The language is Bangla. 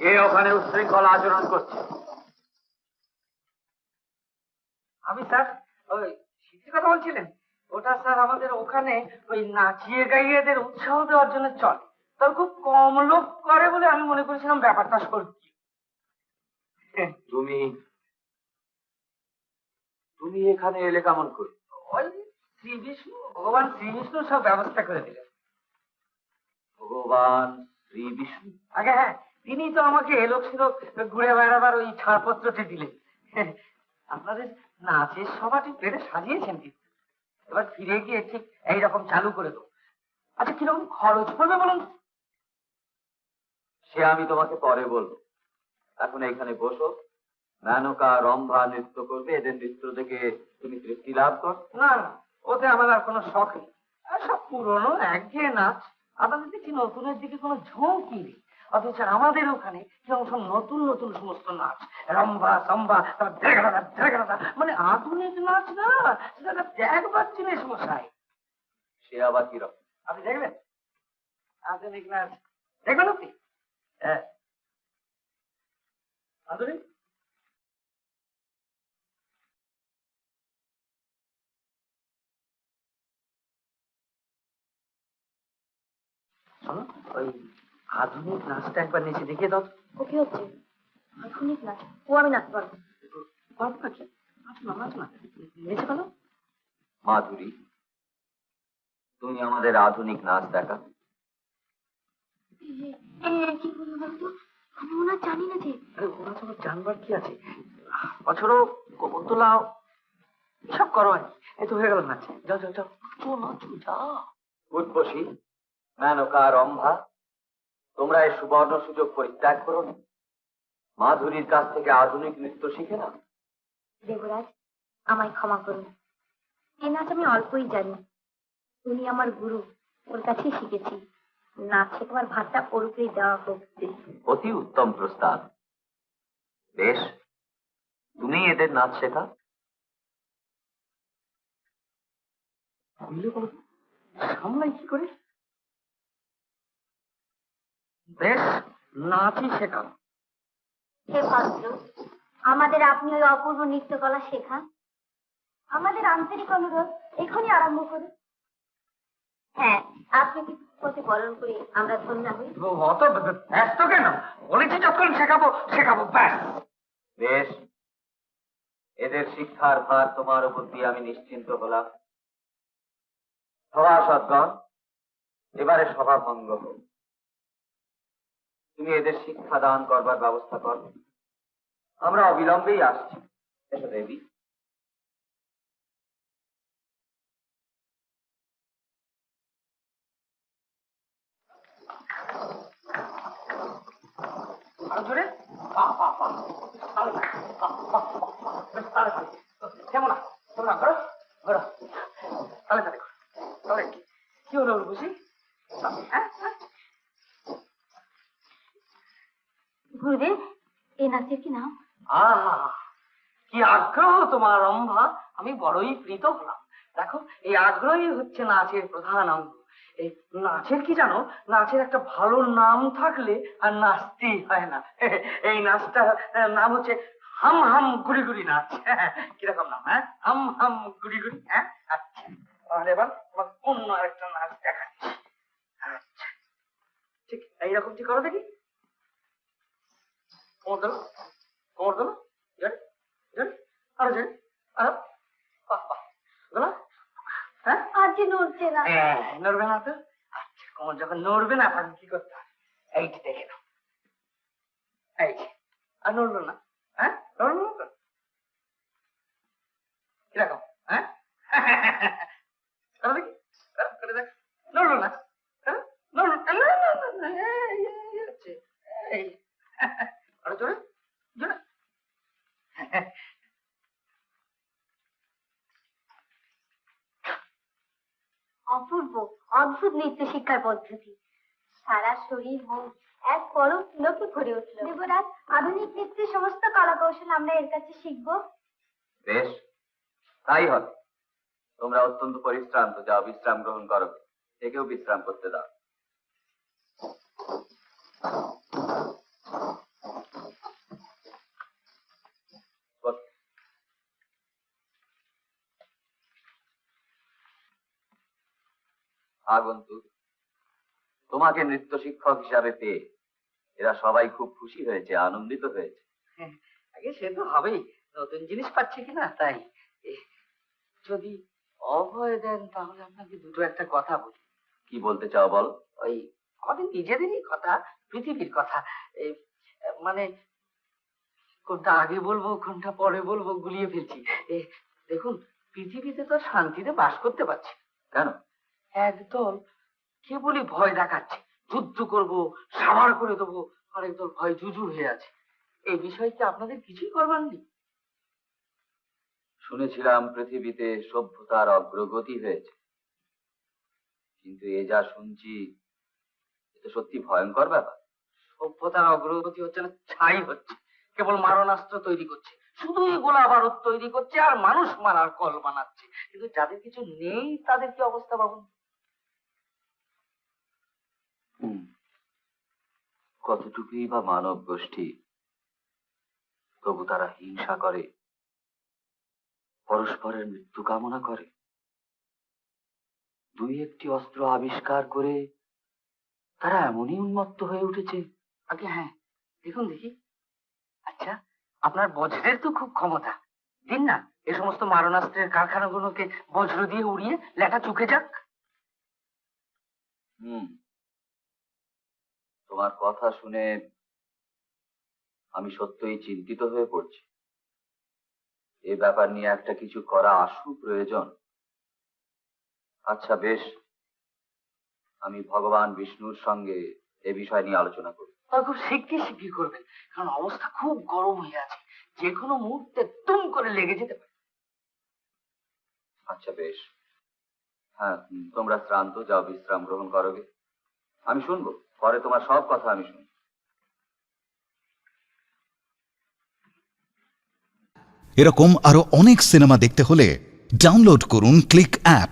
কে ওখানে উচ্ছৃঙ্খল আচরণ করছে? আমি স্যার, ওই শিক্ষির কথা বলছিলেন? ওটা স্যার আমাদের ওখানে ওই নাচিয়ে গাইয়ে এদের উৎসাহ দেওয়ার জন্য চলে। তবে খুব কম লোক করে বলে আমি মনে করেছিলাম ব্যাপারটা সত্যি। তুমি তুমি এখানে এলে কেমন করে? ওই শ্রী বিষ্ণু, ভগবান শ্রী বিষ্ণু সব ব্যবস্থা করে দিলেন। ভগবান শ্রী বিষ্ণু? আগে হ্যাঁ, তিনি তো আমাকে এলোক ছিলোক ঘুরে বেড়াবার ওই ছাড়পত্রটি দিলেন। আপনাদের নাচের সভাটি পেরে সাজিয়েছেন কিন্তু। এবার ফিরে গিয়ে ঠিক এইরকম চালু করে দেবো। আচ্ছা, কিরকম খরচ পড়বে বলুন? সে আমি তোমাকে পরে বলবো। এখন এখানে বসো। মেনকা রম্ভা নৃত্য করবে, এদের নৃত্য দেখে তুমি তৃপ্তি লাভ কর। না না, ওতে আমার আর কোনো শখ নেই। আর সব পুরনো একঘেয়ে নাচ। আপনাদের দেখছি নতুনের দিকে কোনো ঝোঁকই নেই। অথচ আমাদের ওখানে কিরকম সব নতুন নতুন সমস্ত নাচ, রম্বা সম্বা, মানে আধুনিক নাচ না, সেটা দেখবার জিনিস মশাই। সে আবার কিরকম? আপনি দেখবেন আধুনিক নাচ? দেখবেন আপনি? হ্যাঁ, আধুনিক। শোনো, ওই আধুনিক নাচটা একবার নিচে দেখিয়ে দাও। ও কি হচ্ছে? আধুনিক নাচ? ও আমি নাচতে পারবো। পারবো নাকি? নাচ না, নাচ না, নিচে বলো। মাধুরী, তুমি আমাদের আধুনিক নাচ দেখা। কি বলবো বলতো? আমি ওনার জানি না যে। আরে ওরা তো জানবার কি আছে? বছরও গোবর তোলাও সব করো। এই তো হয়ে গেল নাচ। যাও যাও যাও, নাচো নাচো, যাও। উর্বশী, মেনকা রম্ভা, তোমরা এই সুবর্ণ সুযোগ পরিত্যাগ করো না। মাধুরীর কাছ থেকে আধুনিক নৃত্য শিখে না। দেবরাজ, আমায় ক্ষমা করুন। এই নাচ আমি অল্পই জানি। উনি আমার গুরু, ওর কাছেই শিখেছি। নাচ শেখাবার ভাতটা ওর উপরেই দেওয়া হোক। অতি উত্তম প্রস্তাব। বেশ, তুমি এদের নাচ শেখা। বুঝলে বলো, সামলাই কি করে? বেশ, নাচই শেখাও। হে ভদ্র, আমাদের আপনি ওই অপূর্ব নৃত্যকলা শেখান। আমাদের আন্তরিক অনুরোধ, এখনই আরম্ভ করুন। হ্যাঁ, আপনি কি প্রতি বরণ করে আমরা ধন্য হই। অত ব্যস্ত কেন? বলেছি যখন শেখাবো শেখাবো, ব্যাস। বেশ, এদের শিক্ষার ভার তোমার উপর দিয়ে আমি নিশ্চিন্ত হলাম। সভাসদগণ, এবারে সভা ভঙ্গ হোক। তুমি এদের শিক্ষা দান করবার ব্যবস্থা কর। আমরা অবিলম্বেই আসছি। এসো দেবী। কেমন তোমরা করো করো, তাহলে তাহলে তাহলে কি হলো বুঝি? গুরুদেব, এই নাচের কি নাম? কি আগ্রহ তোমার রম্ভা, আমি বড়ই প্রীত হলাম। দেখো, এই আগ্রহই হচ্ছে নাচের প্রধান অঙ্গ। এই নাচের কি জানো, নাচের একটা ভালো নাম থাকলে আর নাচতেই হয় না। এই নাচটার নাম হচ্ছে হাম হাম গুড়ি গুড়ি নাচ। কিরকম নাম? হ্যাঁ, হাম হাম গুড়ি গুড়ি। হ্যাঁ, আচ্ছা, তাহলে এবার তোমার অন্য আরেকটা নাচ দেখাচ্ছি। আচ্ছা, ঠিক এইরকম কি করো দেখি। কোমর ধরো, কোমর ধরো, আরো যাই, আরো, বাহ বাহ, ধরো। হ্যাঁ, আর যে নড়ছে না। নড়বে না তো? আচ্ছা, কোমর যখন নড়বে না তখন কি করতে হবে? এইটি দেখে নাও, এই যে, আর নড়লো না। হ্যাঁ, নড়লো না তো? কিরকম? হ্যাঁ, করো দেখি, করে দেখ। নড়লো না? নড়লো না, এই হচ্ছে, এই, আরো জোরে, জোরে। অপূর্ব, অদ্ভুত নৃত্য শিক্ষার পদ্ধতি। সারা শরীর মন এক পরম পুলকে ভরে উঠল। দেবরাজ, আধুনিক নৃত্যের সমস্ত কলা কৌশল আমরা এর কাছে শিখবো। বেশ, তাই হবে। তোমরা অত্যন্ত পরিশ্রান্ত, যাও বিশ্রাম গ্রহণ করো। একেও বিশ্রাম করতে দাও। আগন্তুক, তোমাকে নৃত্য শিক্ষক হিসাবে পেয়ে এরা সবাই খুব খুশি হয়েছে, আনন্দিত হয়েছে। আগে সে তো হবেই, নতুন জিনিস পাচ্ছে কিনা তাই। এ, যদি অভয় দেন তাহলে আপনাকে দুটো একটা কথা বলি। কি বলতে চাও বল। ওই আমাদের নিজেদেরই কথা, পৃথিবীর কথা। এই মানে কোনটা আগে বলবো কোনটা পরে বলবো গুলিয়ে ফেলছি। দেখুন, পৃথিবীতে তো শান্তিতে বাস করতে পারছি না। কেন? একদল কেবলই ভয় দেখাচ্ছে, যুদ্ধ করব, সাবার করে দেবো, আর একদল ভয় জুজু হয়ে আছে। এই বিষয়ে কি আপনাদের কিছুই করবার নেই? শুনেছিলাম পৃথিবীতে সভ্যতার অগ্রগতি হয়েছে, কিন্তু এ যা শুনছি এ তো সত্যি ভয়ঙ্কর ব্যাপার। সভ্যতার অগ্রগতি হচ্ছে না, ছাই হচ্ছে। কেবল মারণাস্ত্র তৈরি করছে, শুধুই গোলা বারুদ তৈরি করছে আর মানুষ মারার কল বানাচ্ছে। কিন্তু যাদের কিছু নেই তাদের কি অবস্থা ভাবুন। কতটুকুই বা মানব গোষ্ঠী, তবু তারা হিংসা করে, পরস্পরের মৃত্যু কামনা করে। দুই একটি অস্ত্র আবিষ্কার করে তারা এমনই উন্মত্ত হয়ে উঠেছে। আগে হ্যাঁ, দেখুন দেখি। আচ্ছা, আপনার বজ্রের তো খুব ক্ষমতা, দিন না এ সমস্ত মারণাস্ত্রের কারখানাগুলোকে বজ্র দিয়ে উড়িয়ে লেখা চুকে যাক। তোমার কথা শুনে আমি সত্যই চিন্তিত হয়ে পড়ছি। এই ব্যাপার নিয়ে একটা কিছু করা আশু প্রয়োজন। আচ্ছা বেশ, আমি ভগবান বিষ্ণুর সঙ্গে এ বিষয় নিয়ে আলোচনা করি। তবে খুব শিগগির করবেন, কারণ অবস্থা খুব গরম হয়ে আছে, যে কোনো মুহূর্তে তুম করে লেগে যেতে পারে। আচ্ছা বেশ, হ্যাঁ তোমরা শ্রান্ত, যাও বিশ্রাম গ্রহণ করোগে। আমি শুনবো, পরে তোমার সব কথা আমি শুনবো। এরকম আরো অনেক সিনেমা দেখতে হলে ডাউনলোড করুন ক্লিক অ্যাপ।